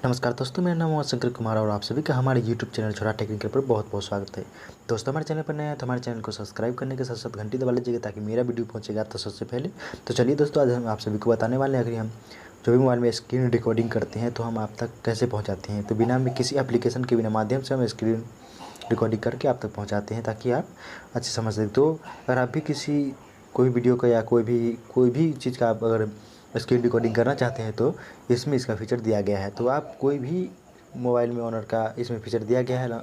नमस्कार दोस्तों, मेरा नाम शंकर कुमार और आप सभी का हमारे YouTube चैनल छोटा टेक्निकल पर बहुत बहुत स्वागत है। दोस्तों, हमारे चैनल पर नया है तो हमारे चैनल को सब्सक्राइब करने के साथ साथ घंटी दबा लीजिएगा ताकि मेरा वीडियो पहुंचेगा तो सबसे पहले। तो चलिए दोस्तों, आज हम आप सभी को बताने वाले हैं अगर हम जो भी मोबाइल में स्क्रीन रिकॉर्डिंग करते हैं तो हम आप तक कैसे पहुँचाते हैं। तो बिना में किसी एप्लीकेशन के बिना माध्यम से हम स्क्रीन रिकॉर्डिंग करके आप तक पहुँचाते हैं ताकि आप अच्छे समझ सकें। तो अगर आप भी किसी कोई वीडियो का या कोई भी चीज़ का आप अगर स्क्रीन रिकॉर्डिंग करना चाहते हैं तो इसमें इसका फ़ीचर दिया गया है। तो आप कोई भी मोबाइल में ऑनर का इसमें फ़ीचर दिया गया है ना,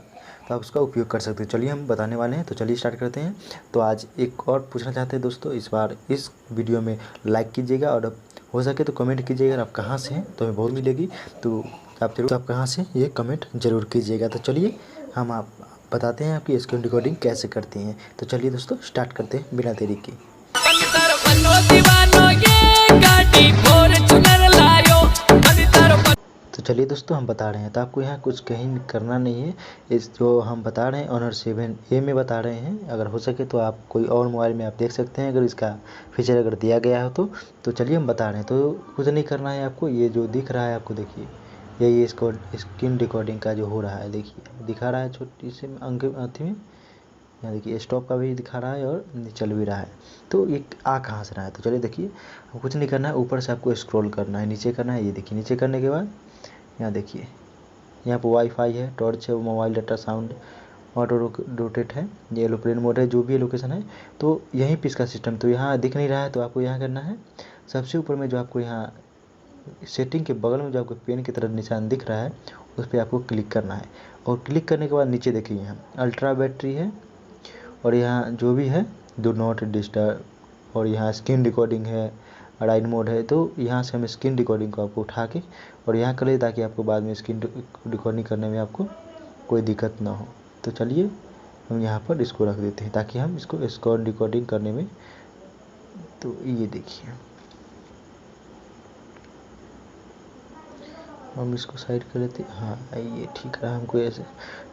तो आप उसका उपयोग कर सकते हैं। चलिए हम बताने वाले हैं, तो चलिए स्टार्ट करते हैं। तो आज एक और पूछना चाहते हैं दोस्तों, इस बार इस वीडियो में लाइक कीजिएगा और हो सके तो कमेंट कीजिएगा। अगर आप कहाँ से हैं तो हमें बहुत मिलेगी, तो आप जरूर आप कहाँ से ये कमेंट ज़रूर कीजिएगा। तो चलिए हम आप बताते हैं आपकी स्क्रीन रिकॉर्डिंग कैसे करते हैं। तो चलिए दोस्तों स्टार्ट करते हैं बिना देरी के। तो चलिए दोस्तों हम बता रहे हैं, तो आपको यहाँ कुछ कहीं करना नहीं है। इस जो हम बता रहे हैं ऑनर 7A में बता रहे हैं। अगर हो सके तो आप कोई और मोबाइल में आप देख सकते हैं अगर इसका फीचर अगर दिया गया हो तो चलिए हम बता रहे हैं। तो कुछ नहीं करना है आपको, ये जो दिख रहा है आपको देखिए, यही इसको स्क्रीन रिकॉर्डिंग का जो हो रहा है, देखिए दिखा रहा है छोटी सी अंक अथी में, यहाँ देखिए स्टॉप का भी दिखा रहा है और चल भी रहा है। तो ये आ कहाँ से रहा है, तो चलिए देखिए, कुछ नहीं करना है, ऊपर से आपको स्क्रॉल करना है, नीचे करना है। ये देखिए नीचे करने के बाद यहाँ देखिए, यहाँ पर वाईफाई है, टॉर्च है, mobile data, sound, auto rotate है, ये एरोप्लेन मोड है, जो भी लोकेशन है तो यहीं पे इसका सिस्टम। तो यहाँ दिख नहीं रहा है तो आपको यहाँ करना है, सबसे ऊपर में जो आपको यहाँ सेटिंग के बगल में जो आपको पेन की तरह निशान दिख रहा है उस पर आपको क्लिक करना है। और क्लिक करने के बाद नीचे देखिए यहाँ अल्ट्रा बैटरी है और यहाँ जो भी है डू नॉट डिस्टर्ब, और यहाँ स्क्रीन रिकॉर्डिंग है, राइड मोड है। तो यहाँ से हम स्क्रीन रिकॉर्डिंग को आपको उठा के और यहाँ कर ले ताकि आपको बाद में स्क्रीन रिकॉर्डिंग करने में आपको कोई दिक्कत ना हो। तो चलिए हम यहाँ पर इसको रख देते हैं ताकि हम इसको स्क्रीन रिकॉर्डिंग करने में, तो ये देखिए हम इसको साइड कर लेते हैं। हाँ ये ठीक रहा हमको ऐसे।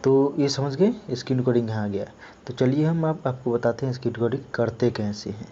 तो ये समझ गए स्क्रीन रिकॉर्डिंग यहाँ आ गया। तो चलिए हम आपको बताते हैं स्क्रीन रिकॉर्डिंग करते कैसे हैं।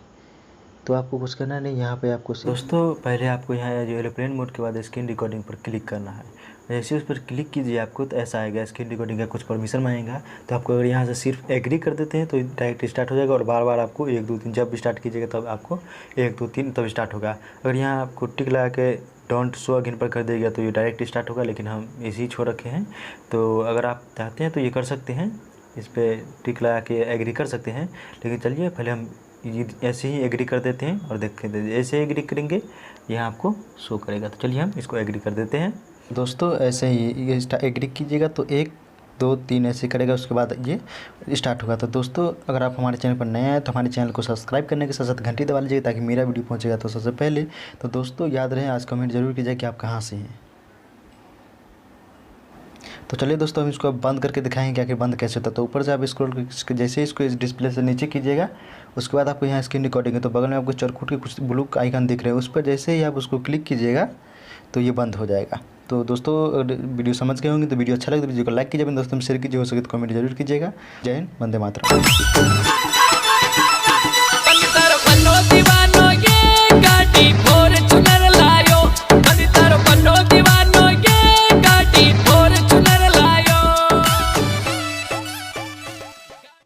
तो आपको कुछ करना नहीं, यहाँ पे आपको दोस्तों पहले आपको यहाँ जो एरोप्लेन मोड के बाद स्क्रीन रिकॉर्डिंग पर क्लिक करना है। जैसे उस पर क्लिक कीजिए आपको तो ऐसा आएगा, स्क्रीन रिकॉर्डिंग का कुछ परमिशन मांगेगा। तो आपको अगर यहाँ से सिर्फ एग्री कर देते हैं तो डायरेक्ट स्टार्ट हो जाएगा और बार बार आपको 1 2 3 जब स्टार्ट कीजिएगा तब आपको 1 2 3 तब स्टार्ट होगा। अगर यहाँ आपको टिक लगा के डोंट शो अगेन पर कर देगा तो ये डायरेक्ट स्टार्ट होगा, लेकिन हम इसी छोड़ रखे हैं। तो अगर आप चाहते हैं तो ये कर सकते हैं, इस पर टिक लगा के एग्री कर सकते हैं। लेकिन चलिए पहले हम ये ऐसे ही एग्री कर देते हैं और देखते हैं ऐसे एग्री करेंगे यहाँ आपको शो करेगा। तो चलिए हम इसको एग्री कर देते हैं। दोस्तों ऐसे ही ये एग्री कीजिएगा तो 1 2 3 ऐसे करेगा, उसके बाद ये स्टार्ट होगा। तो दोस्तों अगर आप हमारे चैनल पर नए हैं तो हमारे चैनल को सब्सक्राइब करने के साथ साथ घंटी दबा लीजिए ताकि मेरा वीडियो पहुंचेगा तो सबसे पहले। तो दोस्तों याद रहे, आज कमेंट जरूर कीजिए कि आप कहाँ से हैं। तो चलिए दोस्तों हम इसको अब बंद करके दिखाएंगे कि आखिर बंद कैसे होता है। तो ऊपर से आप स्क्रॉल जैसे इसको इस डिस्प्ले से नीचे कीजिएगा, उसके बाद आपको यहाँ स्क्रीन रिकॉर्डिंग है तो बगल में आपको चरखुट के कुछ ब्लू आइकन दिख रहे हैं, उस पर जैसे ही आप उसको क्लिक कीजिएगा तो ये बंद हो जाएगा। तो दोस्तों वीडियो समझ गए होंगे तो वीडियो अच्छा लगे तो वीडियो को लाइक कीजिए, अपने दोस्तों में शेयर कीजिए, हो सके तो कमेंट जरूर कीजिएगा। जय हिंद, वंदे मातरम।